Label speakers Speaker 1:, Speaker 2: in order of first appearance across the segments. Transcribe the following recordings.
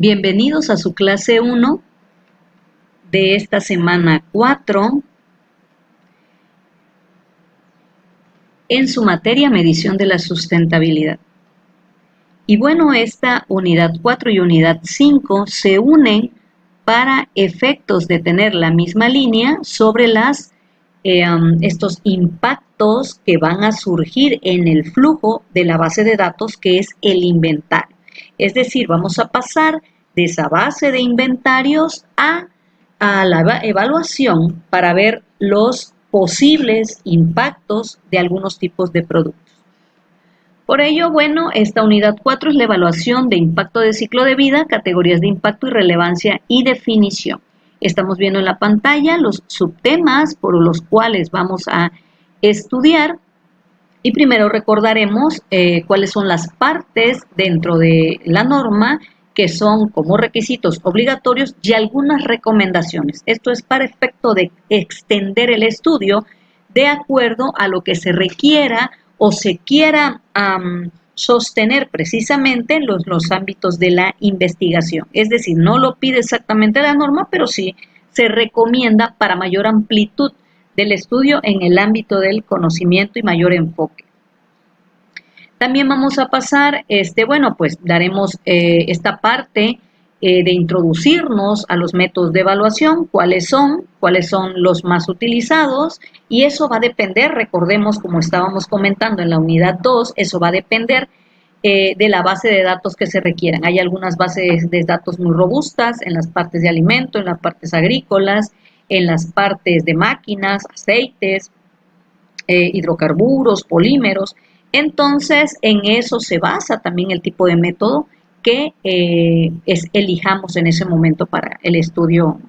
Speaker 1: Bienvenidos a su clase 1 de esta semana 4 en su materia medición de la sustentabilidad. Y bueno, esta unidad 4 y unidad 5 se unen para efectos de tener la misma línea sobre estos impactos que van a surgir en el flujo de la base de datos, que es el inventario. Es decir, vamos a pasar de esa base de inventarios a la evaluación para ver los posibles impactos de algunos tipos de productos. Por ello, bueno, esta unidad 4 es la evaluación de impacto de ciclo de vida, categorías de impacto y relevancia y definición. Estamos viendo en la pantalla los subtemas por los cuales vamos a estudiar y primero recordaremos cuáles son las partes dentro de la norma que son como requisitos obligatorios y algunas recomendaciones. Esto es para efecto de extender el estudio de acuerdo a lo que se requiera o se quiera sostener precisamente en los ámbitos de la investigación. Es decir, no lo pide exactamente la norma, pero sí se recomienda para mayor amplitud del estudio en el ámbito del conocimiento y mayor enfoque. También vamos a pasar, bueno, pues daremos esta parte de introducirnos a los métodos de evaluación, cuáles son los más utilizados, y eso va a depender, recordemos, como estábamos comentando en la unidad 2, eso va a depender de la base de datos que se requieran. Hay algunas bases de datos muy robustas en las partes de alimento, en las partes agrícolas, en las partes de máquinas, aceites, hidrocarburos, polímeros. Entonces, en eso se basa también el tipo de método que elijamos en ese momento para el estudio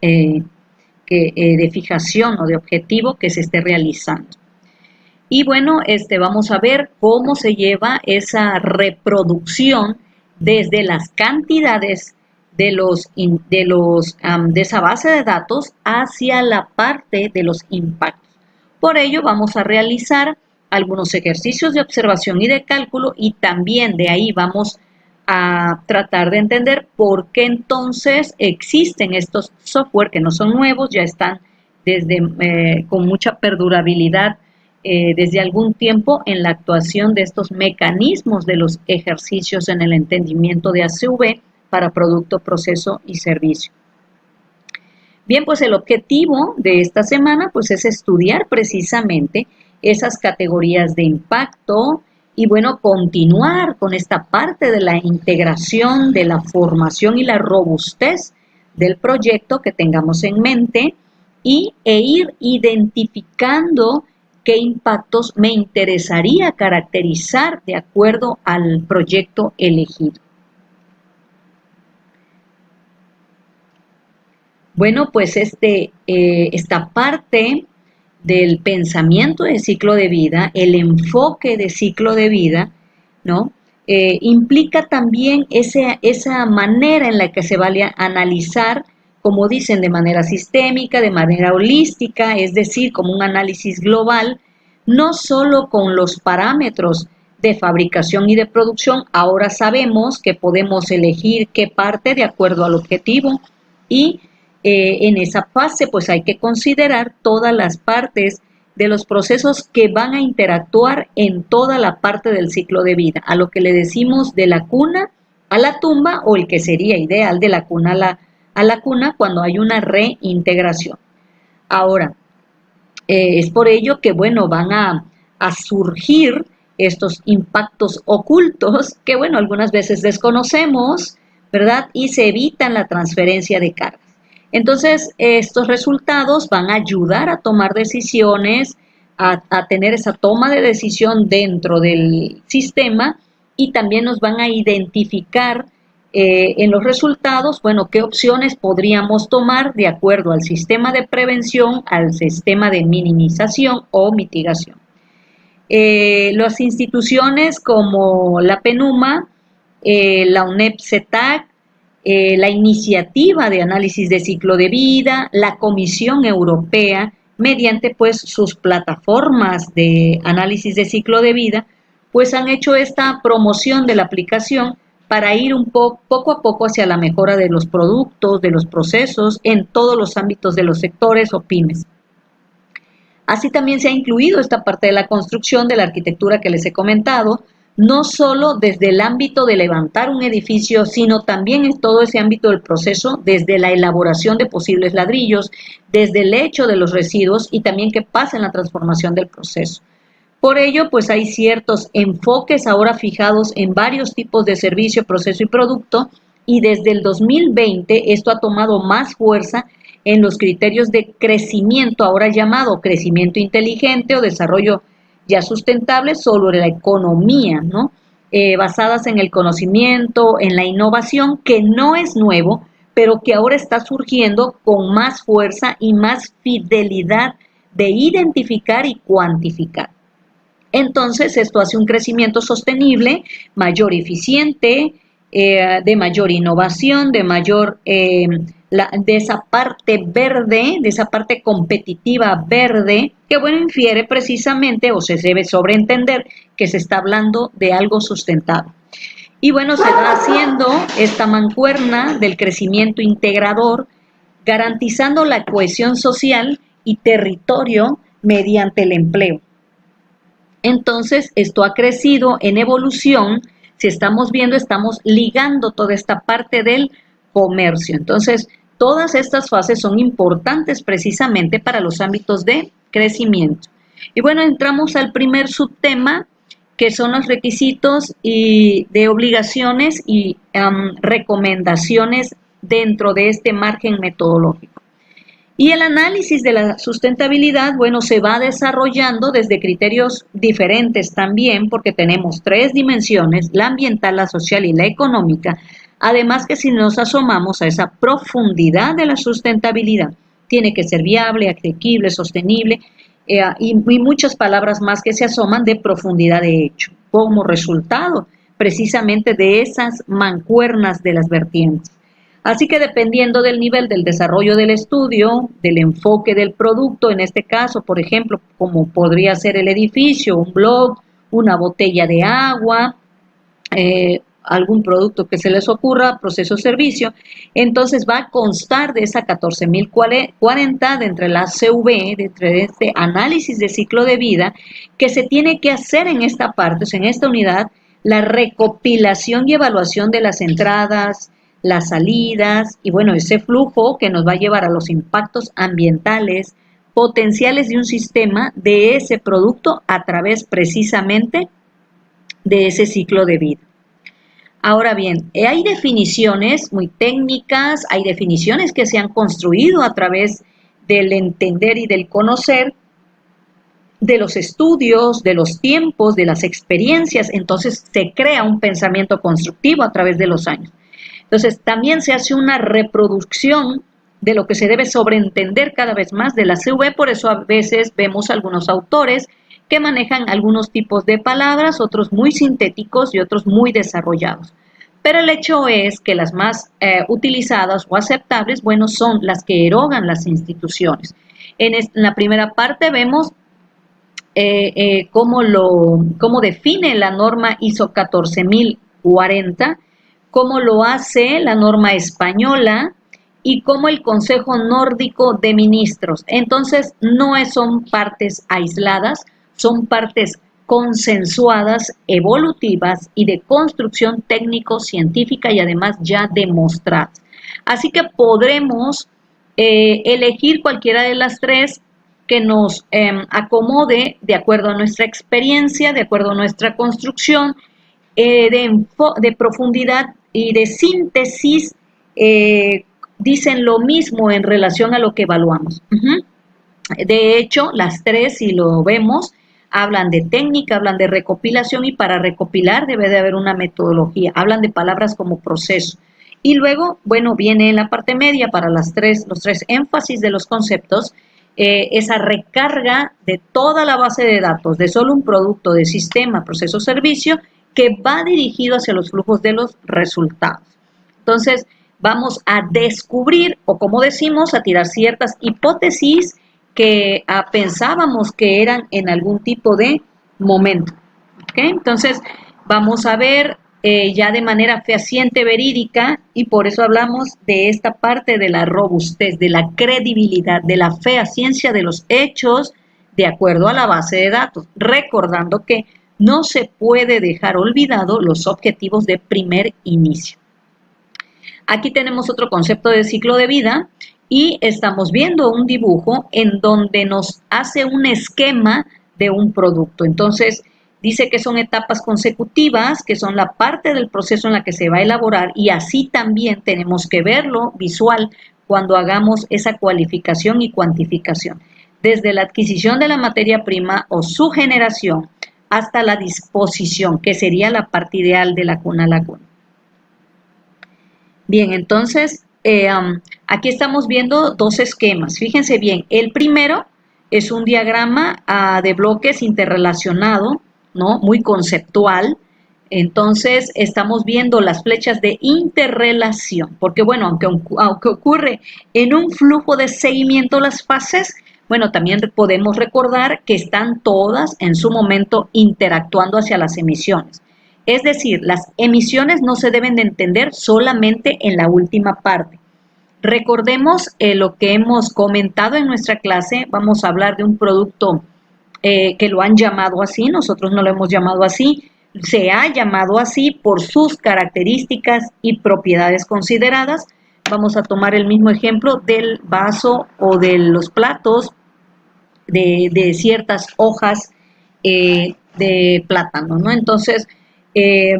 Speaker 1: de fijación o de objetivo que se esté realizando. Y bueno, vamos a ver cómo se lleva esa reproducción desde las cantidades de esa base de datos hacia la parte de los impactos. Por ello, vamos a realizar algunos ejercicios de observación y de cálculo, y también de ahí vamos a tratar de entender por qué entonces existen estos software que no son nuevos, ya están con mucha perdurabilidad desde algún tiempo en la actuación de estos mecanismos de los ejercicios en el entendimiento de ACV para producto, proceso y servicio. Bien, pues el objetivo de esta semana pues es estudiar precisamente esas categorías de impacto y bueno, continuar con esta parte de la integración, de la formación y la robustez del proyecto que tengamos en mente e ir identificando qué impactos me interesaría caracterizar de acuerdo al proyecto elegido. Bueno, pues esta parte del pensamiento de ciclo de vida, el enfoque de ciclo de vida, ¿no? Implica también esa manera en la que se va a analizar, como dicen, de manera sistémica, de manera holística, es decir, como un análisis global, no solo con los parámetros de fabricación y de producción. Ahora sabemos que podemos elegir qué parte de acuerdo al objetivo y en esa fase pues hay que considerar todas las partes de los procesos que van a interactuar en toda la parte del ciclo de vida, a lo que le decimos de la cuna a la tumba, o el que sería ideal de la cuna a la cuna cuando hay una reintegración. Ahora, es por ello que bueno, van a surgir estos impactos ocultos que bueno, algunas veces desconocemos, ¿verdad? Y se evitan la transferencia de cargas. Entonces, estos resultados van a ayudar a tomar decisiones, a tener esa toma de decisión dentro del sistema, y también nos van a identificar en los resultados, bueno, qué opciones podríamos tomar de acuerdo al sistema de prevención, al sistema de minimización o mitigación. Las instituciones como la PENUMA, la UNEP-CETAC, la iniciativa de análisis de ciclo de vida, la Comisión Europea, mediante pues sus plataformas de análisis de ciclo de vida, pues han hecho esta promoción de la aplicación para ir poco a poco hacia la mejora de los productos, de los procesos, en todos los ámbitos de los sectores o pymes. Así también se ha incluido esta parte de la construcción, de la arquitectura que les he comentado, no solo desde el ámbito de levantar un edificio, sino también en todo ese ámbito del proceso, desde la elaboración de posibles ladrillos, desde el hecho de los residuos y también que pasa en la transformación del proceso. Por ello, pues hay ciertos enfoques ahora fijados en varios tipos de servicio, proceso y producto, y desde el 2020 esto ha tomado más fuerza en los criterios de crecimiento, ahora llamado crecimiento inteligente o desarrollo ya sustentable sobre la economía, ¿no? Basadas en el conocimiento, en la innovación, que no es nuevo, pero que ahora está surgiendo con más fuerza y más fidelidad de identificar y cuantificar. Entonces, esto hace un crecimiento sostenible, mayor eficiente, de mayor innovación, de mayor, de esa parte verde, de esa parte competitiva verde, que bueno, infiere precisamente o se debe sobreentender que se está hablando de algo sustentable. Y bueno, se va haciendo esta mancuerna del crecimiento integrador, garantizando la cohesión social y territorio mediante el empleo. Entonces, esto ha crecido en evolución. Si estamos viendo, estamos ligando toda esta parte del comercio. Entonces, todas estas fases son importantes precisamente para los ámbitos de crecimiento. Y bueno, entramos al primer subtema, que son los requisitos y de obligaciones y recomendaciones dentro de este margen metodológico. Y el análisis de la sustentabilidad, bueno, se va desarrollando desde criterios diferentes también, porque tenemos tres dimensiones, la ambiental, la social y la económica. Además que si nos asomamos a esa profundidad de la sustentabilidad, tiene que ser viable, asequible, sostenible, y muchas palabras más que se asoman de profundidad de hecho, como resultado precisamente de esas mancuernas de las vertientes. Así que dependiendo del nivel del desarrollo del estudio, del enfoque del producto, en este caso, por ejemplo, como podría ser el edificio, un blog, una botella de agua, algún producto que se les ocurra, proceso o servicio, entonces va a constar de esa 14.040 de entre la CV, de entre este análisis de ciclo de vida, que se tiene que hacer en esta parte, o sea, en esta unidad, la recopilación y evaluación de las entradas, las salidas y bueno, ese flujo que nos va a llevar a los impactos ambientales potenciales de un sistema de ese producto a través precisamente de ese ciclo de vida. Ahora bien, hay definiciones muy técnicas, hay definiciones que se han construido a través del entender y del conocer, de los estudios, de los tiempos, de las experiencias, entonces se crea un pensamiento constructivo a través de los años. Entonces, también se hace una reproducción de lo que se debe sobreentender cada vez más de la CV, por eso a veces vemos algunos autores que manejan algunos tipos de palabras, otros muy sintéticos y otros muy desarrollados. Pero el hecho es que las más utilizadas o aceptables, bueno, son las que erogan las instituciones. En la primera parte vemos cómo define la norma ISO 14040, cómo lo hace la norma española y cómo el Consejo Nórdico de Ministros. Entonces, no son partes aisladas, son partes consensuadas, evolutivas y de construcción técnico-científica y además ya demostradas. Así que podremos elegir cualquiera de las tres que nos acomode de acuerdo a nuestra experiencia, de acuerdo a nuestra construcción, de profundidad y de síntesis, dicen lo mismo en relación a lo que evaluamos. De hecho, las tres, si lo vemos, hablan de técnica, hablan de recopilación y para recopilar debe de haber una metodología, hablan de palabras como proceso. Y luego, bueno, viene en la parte media para los tres énfasis de los conceptos, esa recarga de toda la base de datos de solo un producto, de sistema, proceso, servicio, que va dirigido hacia los flujos de los resultados. Entonces, vamos a descubrir, o como decimos, a tirar ciertas hipótesis que pensábamos que eran en algún tipo de momento. ¿Okay? Entonces, vamos a ver ya de manera fehaciente, verídica, y por eso hablamos de esta parte de la robustez, de la credibilidad, de la fehaciencia de los hechos de acuerdo a la base de datos, recordando que no se puede dejar olvidado los objetivos de primer inicio. Aquí tenemos otro concepto de ciclo de vida y estamos viendo un dibujo en donde nos hace un esquema de un producto. Entonces, dice que son etapas consecutivas, que son la parte del proceso en la que se va a elaborar, y así también tenemos que verlo visual cuando hagamos esa cualificación y cuantificación. Desde la adquisición de la materia prima o su generación hasta la disposición, que sería la parte ideal de la cuna a la cuna. Bien, entonces aquí estamos viendo dos esquemas. Fíjense bien, el primero es un diagrama de bloques interrelacionado, ¿no? Muy conceptual. Entonces estamos viendo las flechas de interrelación, porque bueno, aunque ocurre en un flujo de seguimiento las fases, bueno, también podemos recordar que están todas en su momento interactuando hacia las emisiones. Es decir, las emisiones no se deben de entender solamente en la última parte. Recordemos lo que hemos comentado en nuestra clase. Vamos a hablar de un producto que lo han llamado así, nosotros no lo hemos llamado así, se ha llamado así por sus características y propiedades consideradas. Vamos a tomar el mismo ejemplo del vaso o de los platos de ciertas hojas de plátano, ¿no? Entonces,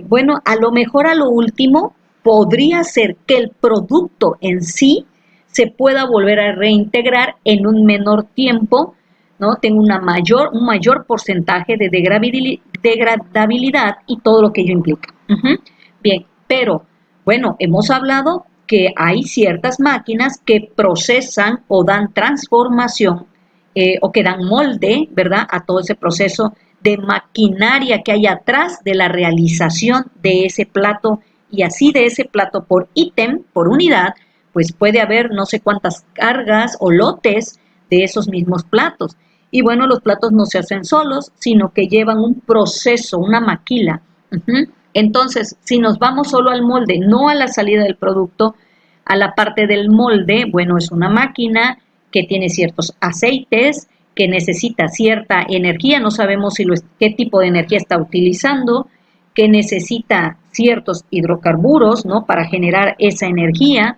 Speaker 1: bueno, a lo mejor a lo último podría ser que el producto en sí se pueda volver a reintegrar en un menor tiempo, ¿no? Tenga un mayor porcentaje de degradabilidad y todo lo que ello implica. Bien, pero bueno, hemos hablado que hay ciertas máquinas que procesan o dan transformación o que dan molde, ¿verdad?, a todo ese proceso de maquinaria que hay atrás de la realización de ese plato, y así de ese plato por ítem, por unidad, pues puede haber no sé cuántas cargas o lotes de esos mismos platos. Y bueno, los platos no se hacen solos, sino que llevan un proceso, una maquila. Entonces, si nos vamos solo al molde, no a la salida del producto, a la parte del molde, bueno, es una máquina que tiene ciertos aceites, que necesita cierta energía, no sabemos qué tipo de energía está utilizando, que necesita ciertos hidrocarburos, ¿no?, para generar esa energía,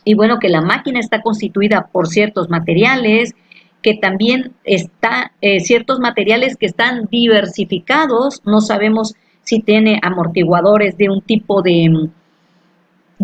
Speaker 1: y bueno, que la máquina está constituida por ciertos materiales, que también está ciertos materiales que están diversificados, no sabemos si tiene amortiguadores de un tipo de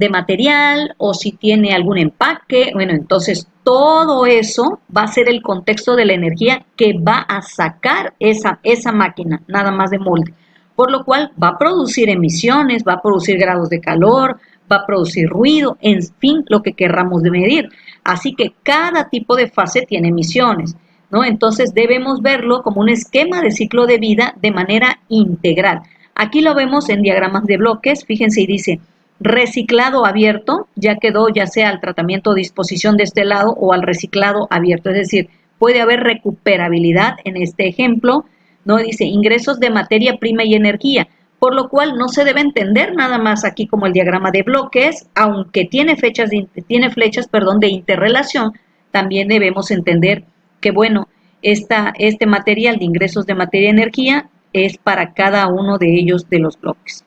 Speaker 1: material o si tiene algún empaque. Bueno, entonces todo eso va a ser el contexto de la energía que va a sacar esa máquina, nada más de molde. Por lo cual va a producir emisiones, va a producir grados de calor, va a producir ruido, en fin, lo que querramos de medir. Así que cada tipo de fase tiene emisiones, ¿no? Entonces debemos verlo como un esquema de ciclo de vida de manera integral. Aquí lo vemos en diagramas de bloques, fíjense, y dice reciclado abierto, ya quedó ya sea al tratamiento o disposición de este lado o al reciclado abierto, es decir, puede haber recuperabilidad en este ejemplo, ¿no? Dice ingresos de materia prima y energía, por lo cual no se debe entender nada más aquí como el diagrama de bloques, aunque tiene flechas de interrelación, también debemos entender que, bueno, este material de ingresos de materia y energía es para cada uno de ellos de los bloques.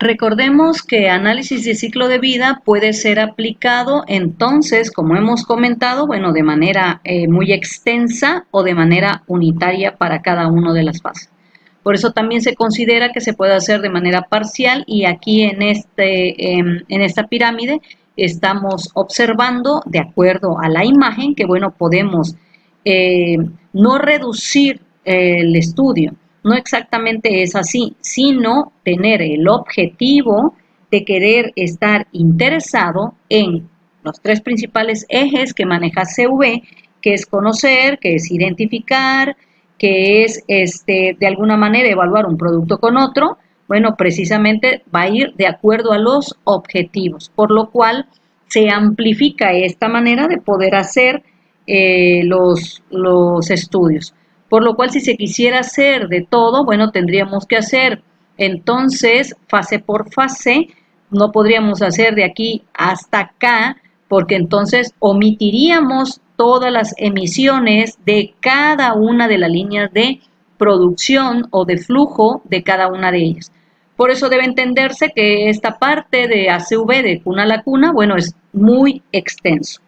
Speaker 1: Recordemos que análisis de ciclo de vida puede ser aplicado entonces, como hemos comentado, bueno, de manera muy extensa o de manera unitaria para cada una de las fases. Por eso también se considera que se puede hacer de manera parcial, y aquí en esta pirámide estamos observando, de acuerdo a la imagen, que bueno, podemos no reducir el estudio. No exactamente es así, sino tener el objetivo de querer estar interesado en los tres principales ejes que maneja CV, que es conocer, que es identificar, que es de alguna manera evaluar un producto con otro. Bueno, precisamente va a ir de acuerdo a los objetivos, por lo cual se amplifica esta manera de poder hacer los estudios. Por lo cual, si se quisiera hacer de todo, bueno, tendríamos que hacer Entonces, fase por fase, no podríamos hacer de aquí hasta acá, porque entonces omitiríamos todas las emisiones de cada una de las líneas de producción o de flujo de cada una de ellas. Por eso debe entenderse que esta parte de ACV de cuna a la cuna, bueno, es muy extenso.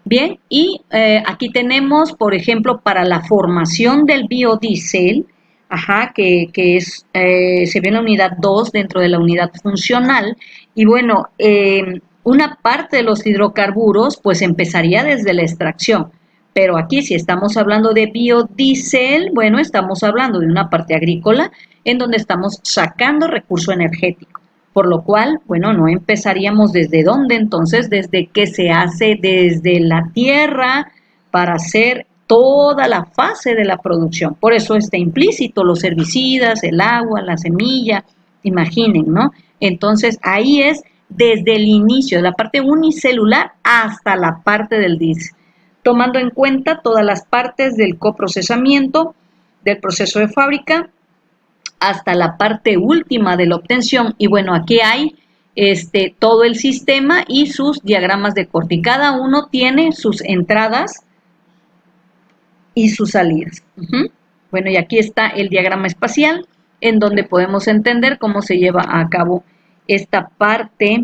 Speaker 1: Bien, y aquí tenemos, por ejemplo, para la formación del biodiesel, que es, se ve en la unidad 2 dentro de la unidad funcional, y bueno, una parte de los hidrocarburos pues empezaría desde la extracción, pero aquí si estamos hablando de biodiesel, bueno, estamos hablando de una parte agrícola en donde estamos sacando recurso energético. Por lo cual, bueno, no empezaríamos desde dónde, entonces, desde que se hace desde la tierra para hacer toda la fase de la producción. Por eso está implícito los herbicidas, el agua, la semilla, imaginen, ¿no? Entonces, ahí es desde el inicio, de la parte unicelular hasta la parte del diésel, tomando en cuenta todas las partes del coprocesamiento, del proceso de fábrica, hasta la parte última de la obtención. Y bueno, aquí hay todo el sistema y sus diagramas de corte. Y cada uno tiene sus entradas y sus salidas. Bueno, y aquí está el diagrama espacial, en donde podemos entender cómo se lleva a cabo esta parte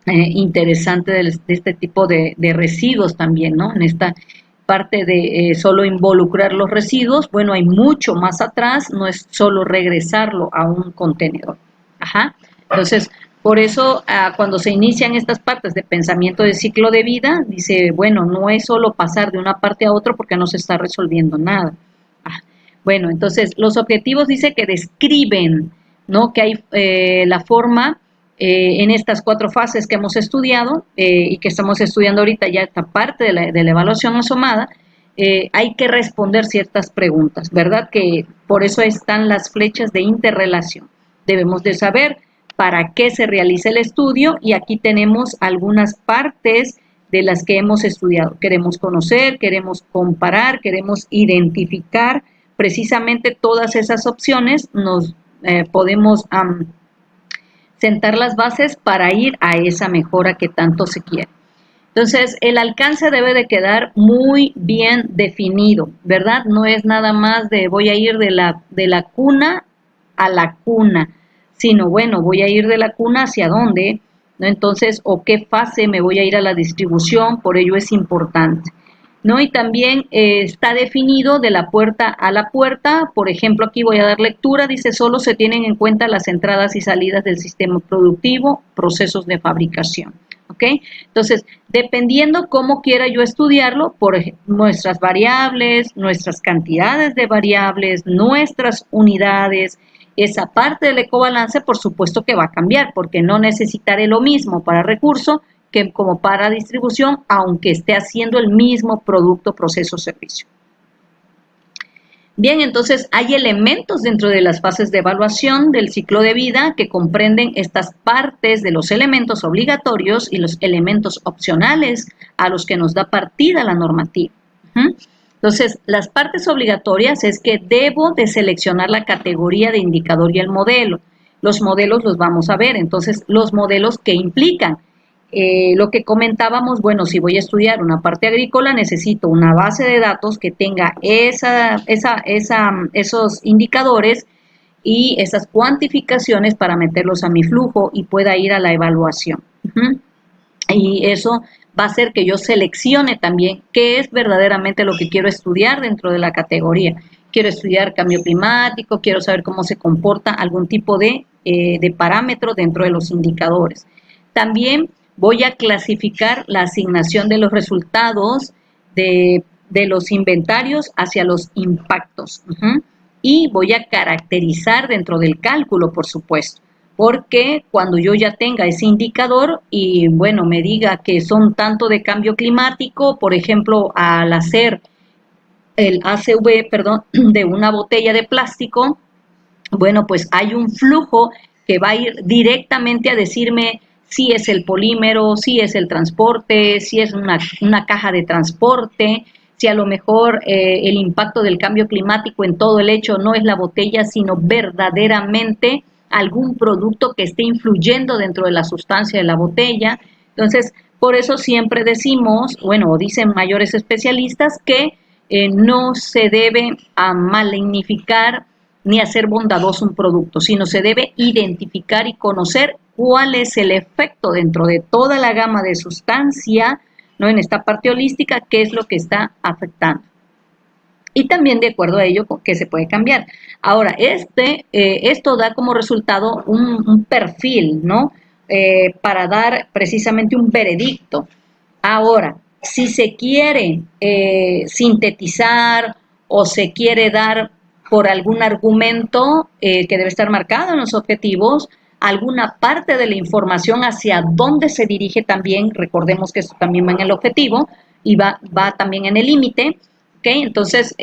Speaker 1: interesante de este tipo de residuos también, ¿no? En esta parte de solo involucrar los residuos, bueno, hay mucho más atrás, no es solo regresarlo a un contenedor. Entonces, por eso cuando se inician estas partes de pensamiento de ciclo de vida, dice, bueno, no es solo pasar de una parte a otra porque no se está resolviendo nada. Bueno, entonces los objetivos dice que describen, ¿no? Que hay la forma en estas 4 fases que hemos estudiado y que estamos estudiando ahorita ya esta parte de la evaluación asomada, hay que responder ciertas preguntas, ¿verdad? Que por eso están las flechas de interrelación. Debemos de saber para qué se realiza el estudio y aquí tenemos algunas partes de las que hemos estudiado. Queremos conocer, queremos comparar, queremos identificar precisamente todas esas opciones, nos podemos sentar las bases para ir a esa mejora que tanto se quiere. Entonces, el alcance debe de quedar muy bien definido, ¿verdad? No es nada más de voy a ir de la cuna a la cuna, sino bueno, voy a ir de la cuna hacia dónde, ¿no? Entonces, o qué fase me voy a ir a la distribución, por ello es importante, ¿no? Y también está definido de la puerta a la puerta, por ejemplo, aquí voy a dar lectura, dice, solo se tienen en cuenta las entradas y salidas del sistema productivo, procesos de fabricación. ¿Ok? Entonces, dependiendo cómo quiera yo estudiarlo, por nuestras variables, nuestras cantidades de variables, nuestras unidades, esa parte del ecobalance, por supuesto que va a cambiar, porque no necesitaré lo mismo para recurso que como para distribución, aunque esté haciendo el mismo producto, proceso, servicio. Bien, entonces hay elementos dentro de las fases de evaluación del ciclo de vida que comprenden estas partes de los elementos obligatorios y los elementos opcionales a los que nos da partida la normativa. Entonces, las partes obligatorias es que debo de seleccionar la categoría de indicador y el modelo. Los modelos los vamos a ver, entonces los modelos que implican. Lo que comentábamos, bueno, si voy a estudiar una parte agrícola, necesito una base de datos que tenga esos indicadores y esas cuantificaciones para meterlos a mi flujo y pueda ir a la evaluación. Y eso va a hacer que yo seleccione también qué es verdaderamente lo que quiero estudiar dentro de la categoría. Quiero estudiar cambio climático, quiero saber cómo se comporta algún tipo de parámetro dentro de los indicadores. También voy a clasificar la asignación de los resultados de los inventarios hacia los impactos. Y voy a caracterizar dentro del cálculo, por supuesto, porque cuando yo ya tenga ese indicador y, bueno, me diga que son tanto de cambio climático, por ejemplo, al hacer el ACV, de una botella de plástico, bueno, pues hay un flujo que va a ir directamente a decirme si es el polímero, si es el transporte, si es una caja de transporte, si a lo mejor el impacto del cambio climático en todo el hecho no es la botella, sino verdaderamente algún producto que esté influyendo dentro de la sustancia de la botella. Entonces, por eso siempre decimos, bueno, dicen mayores especialistas, que no se debe malignificar ni hacer bondadoso un producto, sino se debe identificar y conocer cuál es el efecto dentro de toda la gama de sustancia, ¿no? En esta parte holística, qué es lo que está afectando. Y también de acuerdo a ello que se puede cambiar. Ahora, esto da como resultado un perfil, ¿no? Para dar precisamente un veredicto. Ahora, si se quiere sintetizar o se quiere dar por algún argumento que debe estar marcado en los objetivos, alguna parte de la información hacia dónde se dirige también, recordemos que esto también va en el objetivo y va también en el límite, ¿okay? Entonces,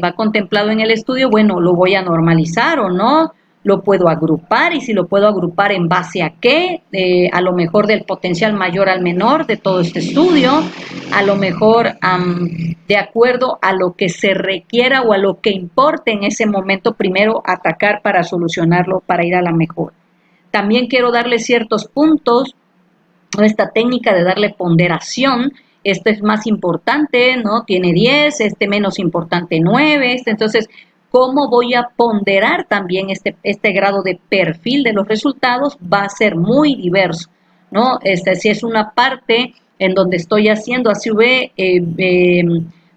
Speaker 1: va contemplado en el estudio, bueno, ¿lo voy a normalizar o no? ¿Lo puedo agrupar? Y si lo puedo agrupar, ¿en base a qué? A lo mejor del potencial mayor al menor de todo este estudio, a lo mejor de acuerdo a lo que se requiera o a lo que importe en ese momento primero atacar para solucionarlo, para ir a la mejor. También quiero darle ciertos puntos, esta técnica de darle ponderación. Este es más importante, ¿no? Tiene 10, este menos importante 9, entonces, ¿cómo voy a ponderar también este grado de perfil de los resultados? Va a ser muy diverso, ¿no? Si es una parte en donde estoy haciendo ACV,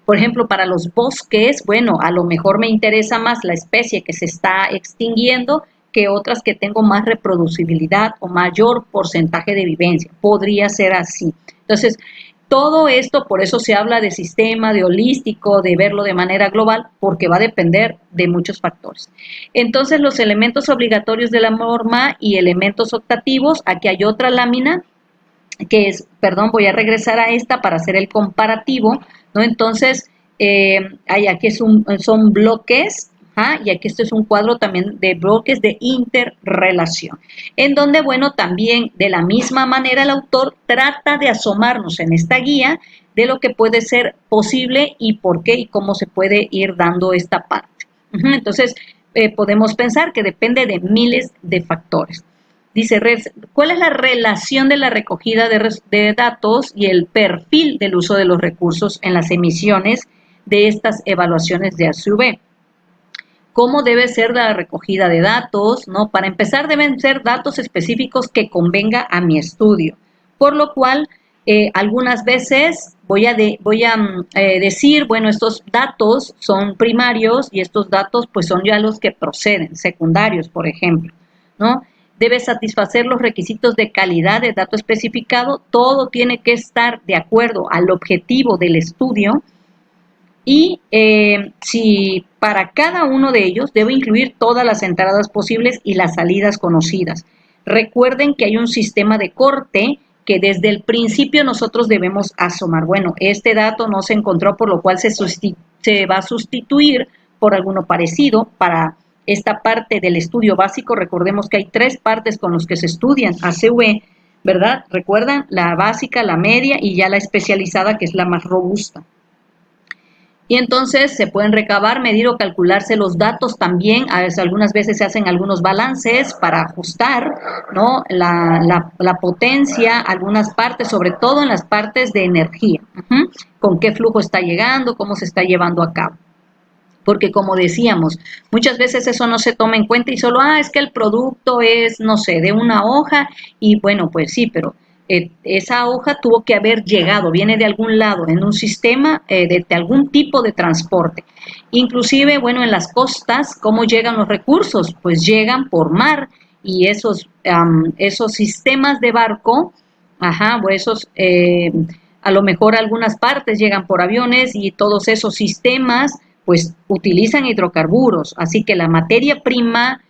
Speaker 1: por ejemplo, para los bosques, bueno, a lo mejor me interesa más la especie que se está extinguiendo que otras que tengo más reproducibilidad o mayor porcentaje de vivencia. Podría ser así. Entonces, todo esto, por eso se habla de sistema, de holístico, de verlo de manera global, porque va a depender de muchos factores. Entonces, los elementos obligatorios de la norma y elementos optativos, aquí hay otra lámina, que es, perdón, voy a regresar a esta para hacer el comparativo, ¿no? Entonces, aquí son bloques, y aquí esto es un cuadro también de bloques de interrelación, en donde, bueno, también de la misma manera el autor trata de asomarnos en esta guía de lo que puede ser posible y por qué y cómo se puede ir dando esta parte. Entonces, podemos pensar que depende de miles de factores. Dice, ¿cuál es la relación de la recogida de datos y el perfil del uso de los recursos en las emisiones de estas evaluaciones de ACV? ¿Cómo debe ser la recogida de datos? ¿No? Para empezar, deben ser datos específicos que convenga a mi estudio, por lo cual algunas veces voy a decir, bueno, estos datos son primarios y estos datos pues son ya los que proceden, secundarios, por ejemplo, ¿no? Debe satisfacer los requisitos de calidad de dato especificado, todo tiene que estar de acuerdo al objetivo del estudio y si para cada uno de ellos debe incluir todas las entradas posibles y las salidas conocidas. Recuerden que hay un sistema de corte que desde el principio nosotros debemos asomar. Bueno, este dato no se encontró, por lo cual se va a sustituir por alguno parecido. Para esta parte del estudio básico, recordemos que hay 3 partes con las que se estudian ACV, ¿verdad? Recuerdan, la básica, la media y ya la especializada, que es la más robusta. Y entonces se pueden recabar, medir o calcularse los datos también. Algunas veces se hacen algunos balances para ajustar, ¿no? la potencia, algunas partes, sobre todo en las partes de energía. Con qué flujo está llegando, cómo se está llevando a cabo. Porque como decíamos, muchas veces eso no se toma en cuenta y solo, es que el producto es, no sé, de una hoja y bueno, pues sí, pero esa hoja tuvo que haber llegado, viene de algún lado, en un sistema de algún tipo de transporte. Inclusive, bueno, en las costas, ¿cómo llegan los recursos? Pues llegan por mar y esos sistemas de barco, o esos, a lo mejor algunas partes llegan por aviones y todos esos sistemas pues utilizan hidrocarburos, así que la materia prima,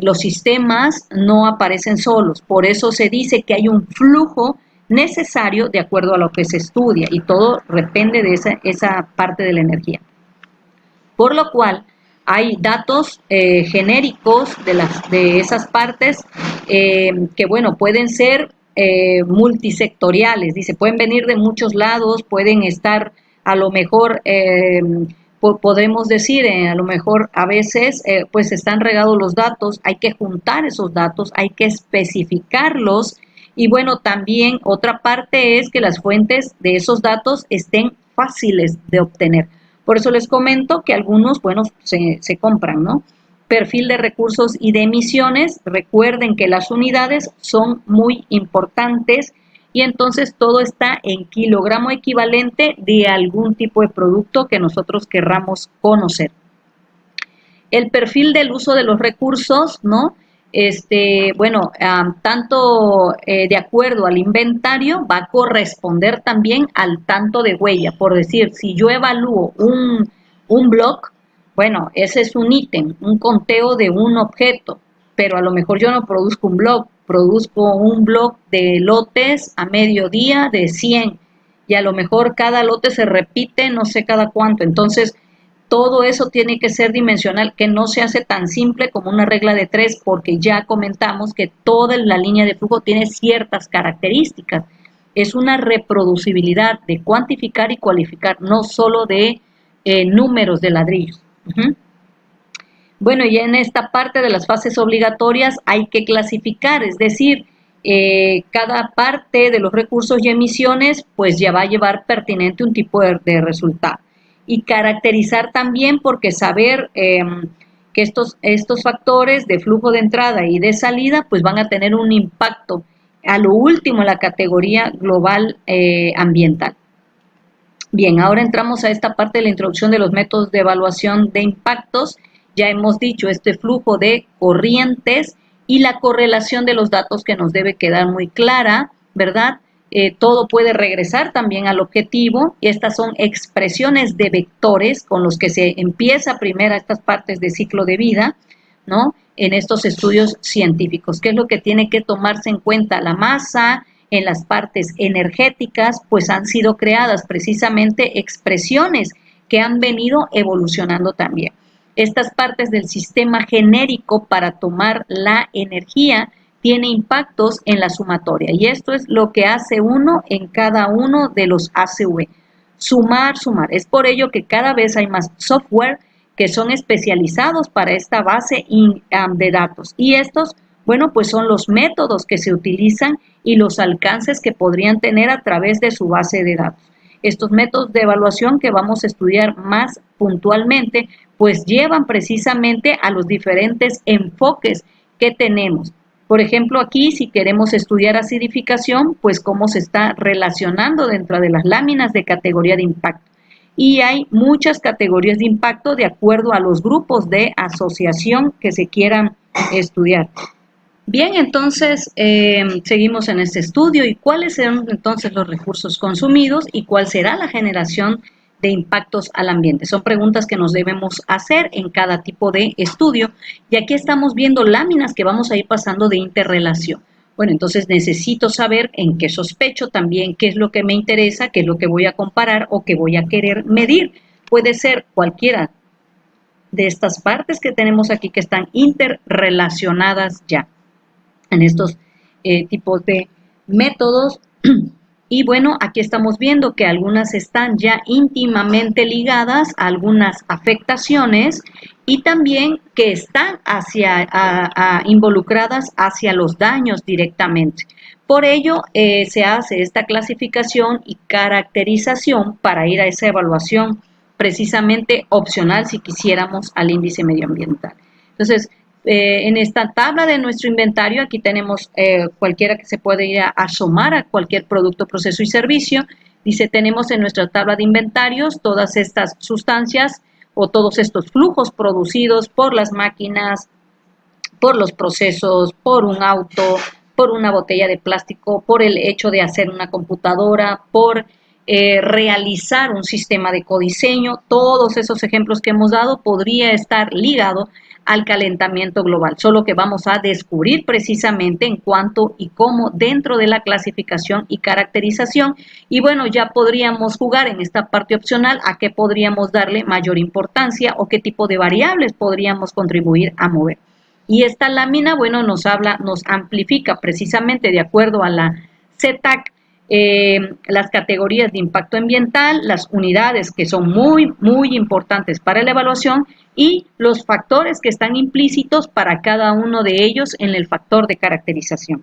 Speaker 1: los sistemas no aparecen solos, por eso se dice que hay un flujo necesario de acuerdo a lo que se estudia y todo depende de esa parte de la energía. Por lo cual hay datos genéricos de esas partes que bueno, pueden ser multisectoriales, dice, pueden venir de muchos lados, pueden estar a lo mejor podemos decir, a lo mejor a veces pues están regados los datos, hay que juntar esos datos, hay que especificarlos y bueno, también otra parte es que las fuentes de esos datos estén fáciles de obtener. Por eso les comento que algunos, bueno, se compran, ¿no? Perfil de recursos y de emisiones, recuerden que las unidades son muy importantes y entonces todo está en kilogramo equivalente de algún tipo de producto que nosotros querramos conocer. El perfil del uso de los recursos, ¿no? Bueno, tanto de acuerdo al inventario va a corresponder también al tanto de huella. Por decir, si yo evalúo un block, bueno, ese es un ítem, un conteo de un objeto, pero a lo mejor yo no produzco un block, produzco un block de lotes a mediodía de 100 y a lo mejor cada lote se repite no sé cada cuánto. Entonces, todo eso tiene que ser dimensional, que no se hace tan simple como una regla de 3, porque ya comentamos que toda la línea de flujo tiene ciertas características. Es una reproducibilidad de cuantificar y cualificar, no solo de números de ladrillos. Bueno, y en esta parte de las fases obligatorias hay que clasificar, es decir, cada parte de los recursos y emisiones pues ya va a llevar pertinente un tipo de resultado. Y caracterizar también porque saber que estos factores de flujo de entrada y de salida pues van a tener un impacto a lo último en la categoría global ambiental. Bien, ahora entramos a esta parte de la introducción de los métodos de evaluación de impactos. Ya hemos dicho este flujo de corrientes y la correlación de los datos que nos debe quedar muy clara, ¿verdad? Todo puede regresar también al objetivo. Estas son expresiones de vectores con los que se empieza primero estas partes de ciclo de vida, ¿no? En estos estudios científicos. ¿Qué es lo que tiene que tomarse en cuenta? La masa, en las partes energéticas, pues han sido creadas precisamente expresiones que han venido evolucionando también. Estas partes del sistema genérico para tomar la energía tiene impactos en la sumatoria y esto es lo que hace uno en cada uno de los ACV. Sumar, sumar. Es por ello que cada vez hay más software que son especializados para esta base de datos y estos, bueno, pues son los métodos que se utilizan y los alcances que podrían tener a través de su base de datos. Estos métodos de evaluación que vamos a estudiar más puntualmente, pues llevan precisamente a los diferentes enfoques que tenemos. Por ejemplo, aquí si queremos estudiar acidificación, pues cómo se está relacionando dentro de las láminas de categoría de impacto. Y hay muchas categorías de impacto de acuerdo a los grupos de asociación que se quieran estudiar. Bien, entonces seguimos en este estudio y cuáles serán entonces los recursos consumidos y cuál será la generación de impactos al ambiente. Son preguntas que nos debemos hacer en cada tipo de estudio y aquí estamos viendo láminas que vamos a ir pasando de interrelación. Bueno, entonces necesito saber en qué sospecho también, qué es lo que me interesa, qué es lo que voy a comparar o que voy a querer medir. Puede ser cualquiera de estas partes que tenemos aquí que están interrelacionadas ya en estos tipos de métodos. Y bueno, aquí estamos viendo que algunas están ya íntimamente ligadas a algunas afectaciones y también que están involucradas hacia los daños directamente. Por ello, se hace esta clasificación y caracterización para ir a esa evaluación precisamente opcional si quisiéramos al índice medioambiental. Entonces, en esta tabla de nuestro inventario, aquí tenemos cualquiera que se puede ir a asomar a cualquier producto, proceso y servicio. Dice, tenemos en nuestra tabla de inventarios todas estas sustancias o todos estos flujos producidos por las máquinas, por los procesos, por un auto, por una botella de plástico, por el hecho de hacer una computadora, por realizar un sistema de codiseño. Todos esos ejemplos que hemos dado podría estar ligado al calentamiento global, solo que vamos a descubrir precisamente en cuánto y cómo dentro de la clasificación y caracterización. Y bueno, ya podríamos jugar en esta parte opcional a qué podríamos darle mayor importancia o qué tipo de variables podríamos contribuir a mover. Y esta lámina, bueno, nos amplifica precisamente de acuerdo a la CETAC las categorías de impacto ambiental, las unidades que son muy importantes para la evaluación y los factores que están implícitos para cada uno de ellos en el factor de caracterización.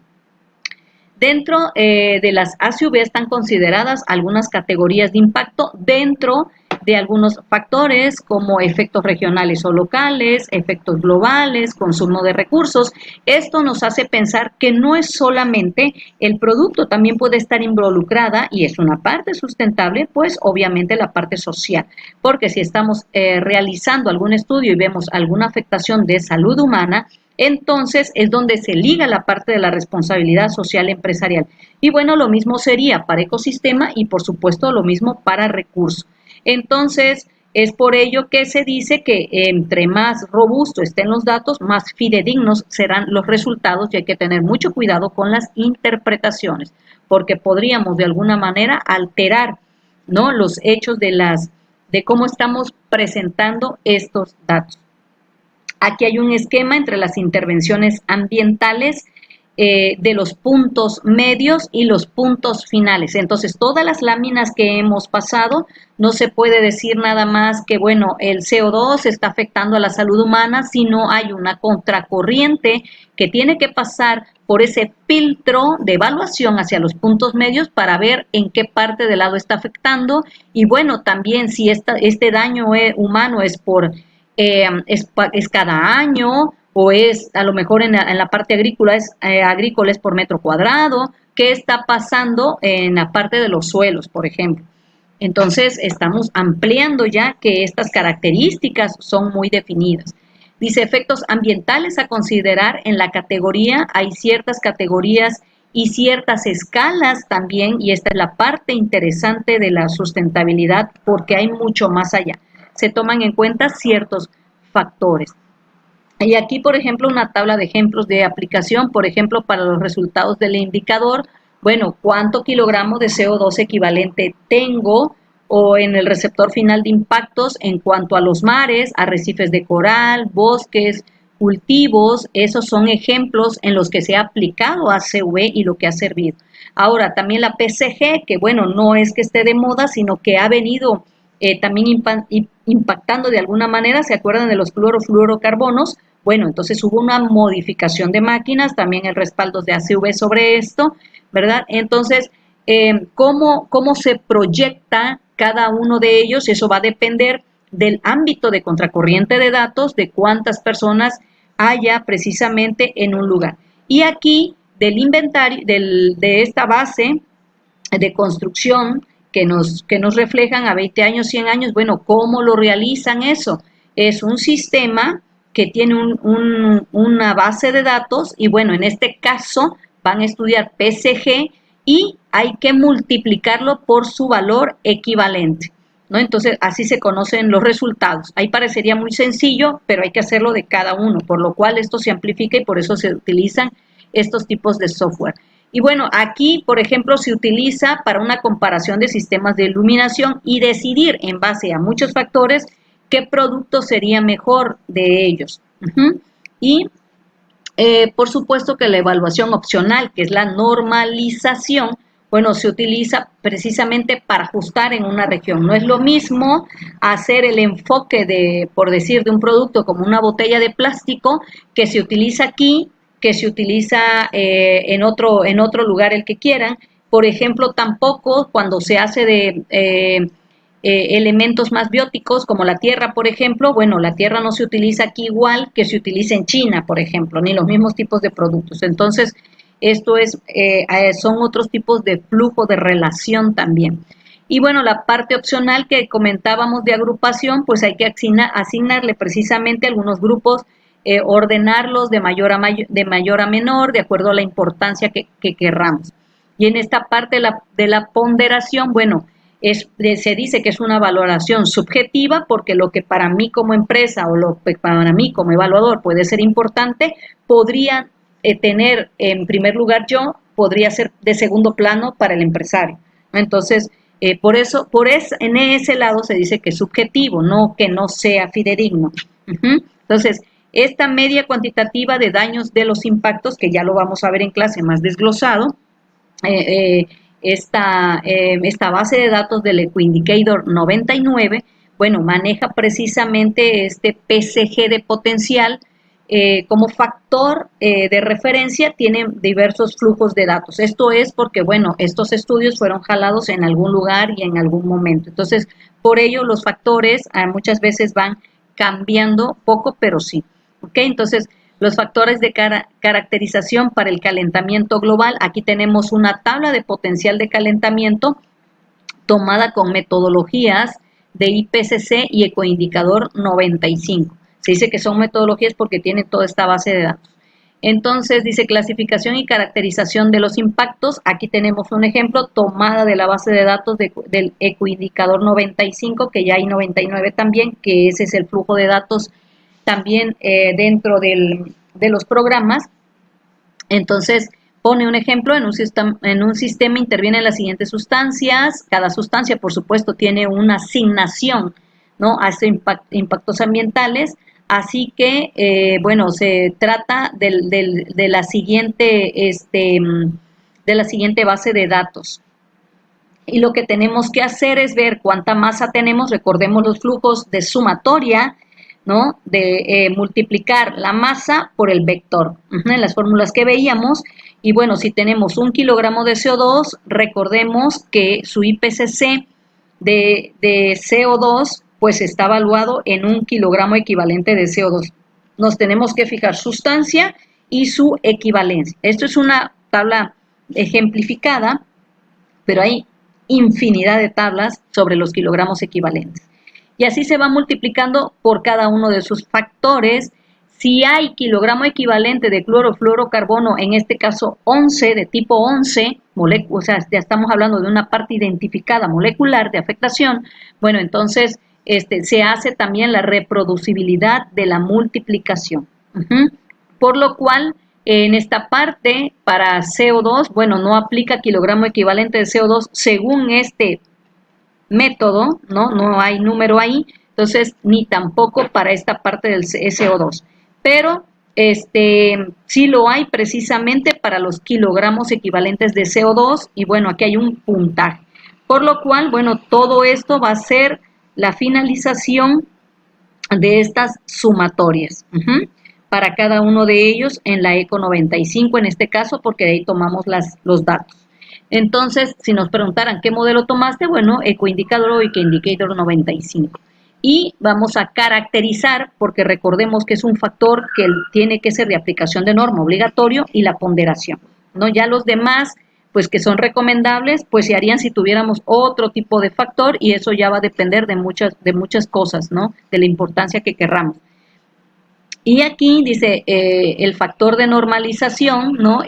Speaker 1: Dentro de las ACV están consideradas algunas categorías de impacto dentro de algunos factores como efectos regionales o locales, efectos globales, consumo de recursos. Esto nos hace pensar que no es solamente el producto, también puede estar involucrada y es una parte sustentable, pues obviamente la parte social, porque si estamos realizando algún estudio y vemos alguna afectación de salud humana, entonces es donde se liga la parte de la responsabilidad social empresarial. Y bueno, lo mismo sería para ecosistema y por supuesto lo mismo para recursos. Entonces, es por ello que se dice que entre más robusto estén los datos, más fidedignos serán los resultados y hay que tener mucho cuidado con las interpretaciones, porque podríamos de alguna manera alterar, ¿no?, los hechos de cómo estamos presentando estos datos. Aquí hay un esquema entre las intervenciones ambientales de los puntos medios y los puntos finales. Entonces, todas las láminas que hemos pasado, no se puede decir nada más que, bueno, el CO2 está afectando a la salud humana, sino hay una contracorriente que tiene que pasar por ese filtro de evaluación hacia los puntos medios para ver en qué parte del lado está afectando y, bueno, también si este daño humano es por es cada año o es a lo mejor en la parte agrícola es por metro cuadrado, qué está pasando en la parte de los suelos, por ejemplo. Entonces estamos ampliando ya que estas características son muy definidas. Dice efectos ambientales a considerar en la categoría, hay ciertas categorías y ciertas escalas también, y esta es la parte interesante de la sustentabilidad porque hay mucho más allá. Se toman en cuenta ciertos factores. Y aquí, por ejemplo, una tabla de ejemplos de aplicación, por ejemplo, para los resultados del indicador, bueno, ¿cuánto kilogramos de CO2 equivalente tengo? O en el receptor final de impactos en cuanto a los mares, arrecifes de coral, bosques, cultivos, esos son ejemplos en los que se ha aplicado ACV y lo que ha servido. Ahora, también la PCG, que bueno, no es que esté de moda, sino que ha venido también impactando de alguna manera, ¿se acuerdan de los clorofluorocarbonos? Bueno, entonces hubo una modificación de máquinas, también el respaldo de ACV sobre esto, ¿verdad? Entonces, ¿cómo se proyecta cada uno de ellos? Eso va a depender del ámbito de contracorriente de datos, de cuántas personas haya precisamente en un lugar. Y aquí, del inventario, de esta base de construcción que nos reflejan a 20 años, 100 años, bueno, ¿cómo lo realizan eso? Es un sistema que tiene una base de datos y bueno, en este caso van a estudiar PCG y hay que multiplicarlo por su valor equivalente, ¿no? Entonces, así se conocen los resultados. Ahí parecería muy sencillo, pero hay que hacerlo de cada uno, por lo cual esto se amplifica y por eso se utilizan estos tipos de software. Y bueno, aquí, por ejemplo, se utiliza para una comparación de sistemas de iluminación y decidir en base a muchos factores qué producto sería mejor de ellos. Y por supuesto que la evaluación opcional, que es la normalización, bueno, se utiliza precisamente para ajustar en una región. No es lo mismo hacer el enfoque de, por decir, de un producto como una botella de plástico que se utiliza aquí, que se utiliza en otro lugar el que quieran. Por ejemplo, tampoco cuando se hace de elementos más bióticos como la tierra, por ejemplo, bueno, la tierra no se utiliza aquí igual que se utiliza en China, por ejemplo, ni los mismos tipos de productos. Entonces, esto son otros tipos de flujo de relación también. Y bueno, la parte opcional que comentábamos de agrupación, pues hay que asignarle precisamente algunos grupos, ordenarlos de mayor a menor, de acuerdo a la importancia que querramos. Y en esta parte de la ponderación, bueno, se dice que es una valoración subjetiva porque lo que para mí como empresa o lo que para mí como evaluador puede ser importante, podría tener en primer lugar yo, podría ser de segundo plano para el empresario. Entonces, en ese lado se dice que es subjetivo, no que no sea fidedigno. Entonces, esta media cuantitativa de daños de los impactos, que ya lo vamos a ver en clase más desglosado, esta base de datos del Ecoindicator 99, bueno, maneja precisamente este PSG de potencial como factor de referencia, tiene diversos flujos de datos. Esto es porque, bueno, estos estudios fueron jalados en algún lugar y en algún momento. Entonces, por ello los factores muchas veces van cambiando poco, pero sí. ¿Ok? Entonces, los factores de caracterización para el calentamiento global. Aquí tenemos una tabla de potencial de calentamiento tomada con metodologías de IPCC y Ecoindicador 95. Se dice que son metodologías porque tienen toda esta base de datos. Entonces dice clasificación y caracterización de los impactos. Aquí tenemos un ejemplo tomada de la base de datos del Ecoindicador 95, que ya hay 99 también, que ese es el flujo de datos también dentro de los programas. Entonces pone un ejemplo, en un sistema intervienen las siguientes sustancias. Cada sustancia, por supuesto, tiene una asignación, ¿no?, a estos impactos ambientales. Así que, bueno, se trata de la siguiente base de datos. Y lo que tenemos que hacer es ver cuánta masa tenemos. Recordemos los flujos de sumatoria, ¿no?, de multiplicar la masa por el vector, en las fórmulas que veíamos. Y bueno, si tenemos 1 kilogramo de CO2, recordemos que su IPCC de CO2 pues está evaluado en 1 kilogramo equivalente de CO2. Nos tenemos que fijar sustancia y su equivalencia. Esto es una tabla ejemplificada, pero hay infinidad de tablas sobre los kilogramos equivalentes. Y así se va multiplicando por cada uno de sus factores. Si hay kilogramo equivalente de clorofluorocarbono, en este caso 11, de tipo 11, o sea, ya estamos hablando de una parte identificada molecular de afectación, bueno, entonces se hace también la reproducibilidad de la multiplicación. Por lo cual, en esta parte, para CO2, bueno, no aplica kilogramo equivalente de CO2 según este método, no hay número ahí, entonces ni tampoco para esta parte del CO2, pero sí lo hay precisamente para los kilogramos equivalentes de CO2, y bueno, aquí hay un puntaje, por lo cual, bueno, todo esto va a ser la finalización de estas sumatorias para cada uno de ellos en la ECO 95 en este caso, porque de ahí tomamos los datos. Entonces, si nos preguntaran qué modelo tomaste, bueno, Ecoindicador o Ecoindicator 95. Y vamos a caracterizar, porque recordemos que es un factor que tiene que ser de aplicación de norma obligatorio, y la ponderación, ¿no? Ya los demás, pues que son recomendables, pues se harían si tuviéramos otro tipo de factor, y eso ya va a depender de muchas cosas, ¿no?, de la importancia que querramos. Y aquí dice el factor de normalización, ¿no?,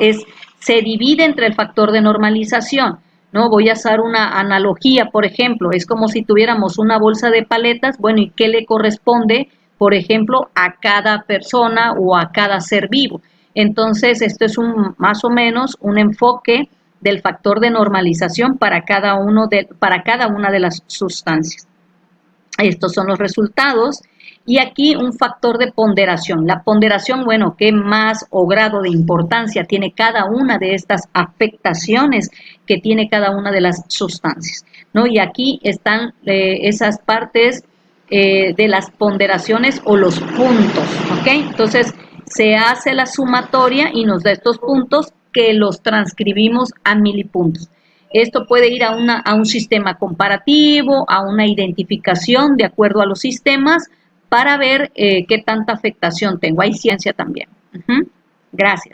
Speaker 1: se divide entre el factor de normalización, ¿no? Voy a hacer una analogía, por ejemplo, es como si tuviéramos una bolsa de paletas, bueno, ¿y qué le corresponde, por ejemplo, a cada persona o a cada ser vivo? Entonces, esto es más o menos un enfoque del factor de normalización para cada una de las sustancias. Estos son los resultados. Y aquí un factor de ponderación. La ponderación, bueno, ¿qué más o grado de importancia tiene cada una de estas afectaciones que tiene cada una de las sustancias, ¿no? Y aquí están esas partes de las ponderaciones o los puntos, ¿ok? Entonces, se hace la sumatoria y nos da estos puntos que los transcribimos a milipuntos. Esto puede ir a un sistema comparativo, a una identificación de acuerdo a los sistemas, para ver qué tanta afectación tengo. Hay ciencia también. Gracias.